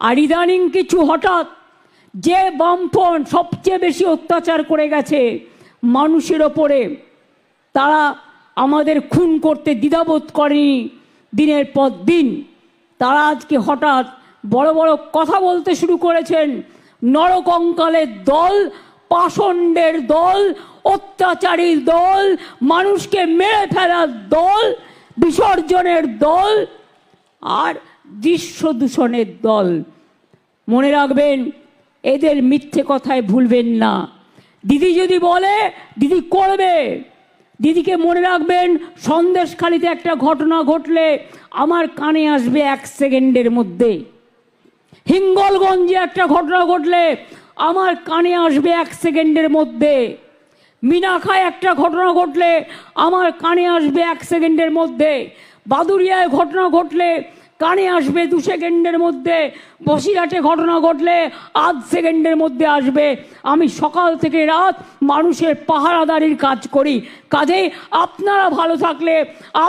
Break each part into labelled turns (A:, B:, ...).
A: আর ইদানিং কিছু হঠাৎ যে বামপন সবচেয়ে বেশি অত্যাচার করে গেছে মানুষের ওপরে, তারা আমাদের খুন করতে দ্বিধাবোধ করেনি দিনের পর দিন। তারা আজকে হঠাৎ বড় বড় কথা বলতে শুরু করেছেন। নরকঙ্কালের দল, পাষণ্ডের দল, অত্যাচারীর দল, মানুষকে মেরে ফেলার দল, বিসর্জনের দল আর দৃশ্য দূষণের দল। মনে রাখবেন, এদের মিথ্যে কথায় ভুলবেন না। দিদি যদি বলে দিদি করবে। দিদিকে মনে রাখবেন, সন্দেশখালিতে একটা ঘটনা ঘটলে আমার কানে আসবে 1 সেকেন্ডের মধ্যে। হিঙ্গলগঞ্জে একটা ঘটনা ঘটলে আমার কানে আসবে 1 সেকেন্ডের মধ্যে। মিনাখায় একটা ঘটনা ঘটলে আমার কানে আসবে 1 সেকেন্ডের মধ্যে। বাদুরিয়ায় ঘটনা ঘটলে কানে আসবে 2 সেকেন্ডের মধ্যে। বসিরহাটে ঘটনা ঘটলে 8 সেকেন্ডের মধ্যে আসবে। আমি সকাল থেকে রাত মানুষের পাহারাদারির কাজ করি। কাজেই আপনারা ভালো থাকলে,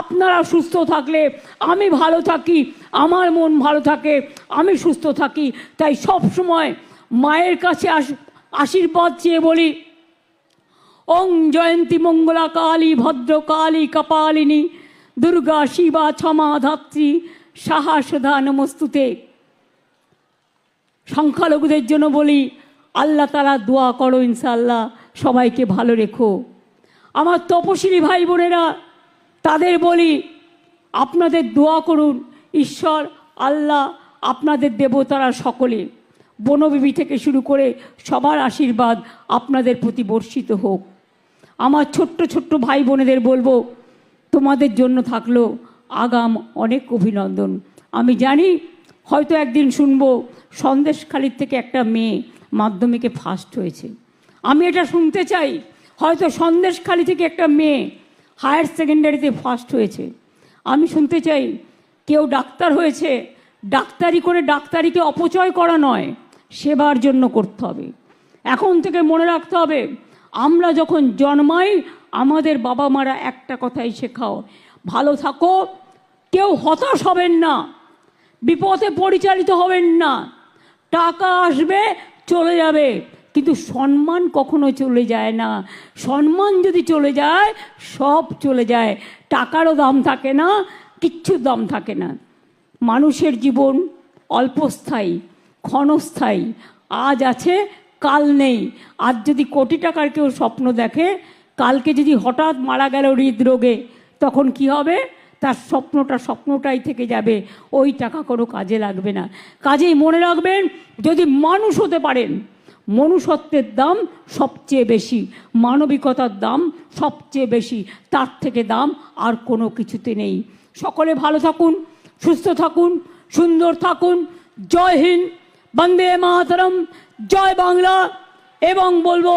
A: আপনারা সুস্থ থাকলে আমি ভালো থাকি, আমার মন ভালো থাকে, আমি সুস্থ থাকি। তাই সব সময় মায়ের কাছে আশীর্বাদ চেয়ে বলি, ওং জয়ন্তী মঙ্গলা কালী ভদ্রকালী কপালিনী দুর্গা শিবা ক্ষমা ধাত্রী সাহা সুধা নমস্তুতে। সংখ্যালঘুদের জন্য বলি, আল্লাহ তাআলা দোয়া করো, ইনশাআল্লাহ সবাইকে ভালো রেখো। আমার তপশিলি ভাই বোনেরা, তাদের বলি, আপনাদের দোয়া করুন, ঈশ্বর আল্লাহ আপনাদের দেবতারা সকলে, বনবিবি থেকে শুরু করে সবার আশীর্বাদ আপনাদের প্রতি বর্ষিত হোক। আমার ছোট্ট ছোট্ট ভাই বোনেদের বলবো, তোমাদের জন্য থাকলো আগাম অনেক অভিনন্দন। আমি জানি হয়তো একদিন শুনবো সন্দেশখালির থেকে একটা মেয়ে মাধ্যমিকে ফার্স্ট হয়েছে। আমি এটা শুনতে চাই, হয়তো সন্দেশখালি থেকে একটা মেয়ে হায়ার সেকেন্ডারিতে ফার্স্ট হয়েছে। আমি শুনতে চাই কেউ ডাক্তার হয়েছে, ডাক্তারি করে ডাক্তারিকে অপচয় করা নয়, সেবার জন্য করতে হবে। এখন থেকে মনে রাখতে হবে, আমরা যখন জন্মাই আমাদের বাবা মারা একটা কথাই শেখাও, ভালো থাকো, কেউ হতাশ হবেন না, বিপদে পরিচালিত হবেন না। টাকা আসবে চলে যাবে, কিন্তু সম্মান কখনো চলে যায় না। সম্মান যদি চলে যায় সব চলে যায়। টাকারও দাম থাকে না, কিচ্ছুর দাম থাকে না। মানুষের জীবন অল্পস্থায়ী, ক্ষণস্থায়ী। আজ আছে কাল নেই। আজ যদি কোটি টাকার কেউ স্বপ্ন দেখে, কালকে যদি হঠাৎ মারা গেল হৃদরোগে, তখন কি হবে? তার স্বপ্নটাই থেকে যাবে, ওই টাকা কোনো কাজে লাগবে না। কাজেই মনে রাখবেন, যদি মানুষ হতে পারেন, মনুষ্যত্বের দাম সবচেয়ে বেশি, মানবিকতার দাম সবচেয়ে বেশি, তার থেকে দাম আর কোনো কিছুতে নেই। সকলে ভালো থাকুন, সুস্থ থাকুন, সুন্দর থাকুন। জয় হিন্দ, বন্দে মাতরম, জয় বাংলা। এবং বলবো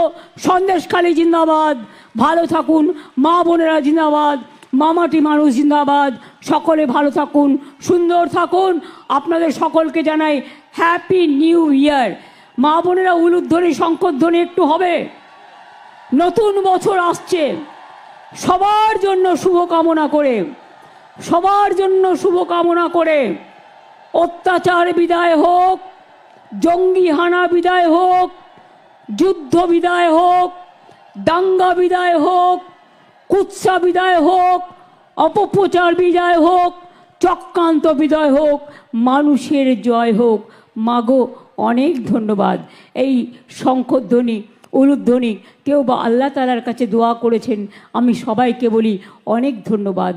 A: সন্দেশখালি জিন্দাবাদ। ভালো থাকুন, মা বোনেরা জিন্দাবাদ, মামাটি মানুষ জিন্দাবাদ। সকলে ভালো থাকুন, সুন্দর থাকুন। আপনাদের সকলকে জানাই হ্যাপি নিউ ইয়ার। মা বোনেরা উলুধ্বনি শঙ্করধ্বনি একটু হবে। নতুন বছর আসছে, সবার জন্য শুভকামনা করে, সবার জন্য শুভকামনা করে অত্যাচার বিদায় হোক, জঙ্গি হানা বিদায় হোক, যুদ্ধ বিদায় হোক, দাঙ্গা বিদায় হোক, কুৎসা বিদায় হোক, অপপ্রচার বিদায় হোক, চক্রান্ত বিদায় হোক, মানুষের জয় হোক। মাগো অনেক ধন্যবাদ। এই শঙ্খধ্বনি, উলুধ্বনি কেউ বা আল্লাহ তাআলার কাছে দোয়া করেছেন, আমি সবাইকে বলি অনেক ধন্যবাদ।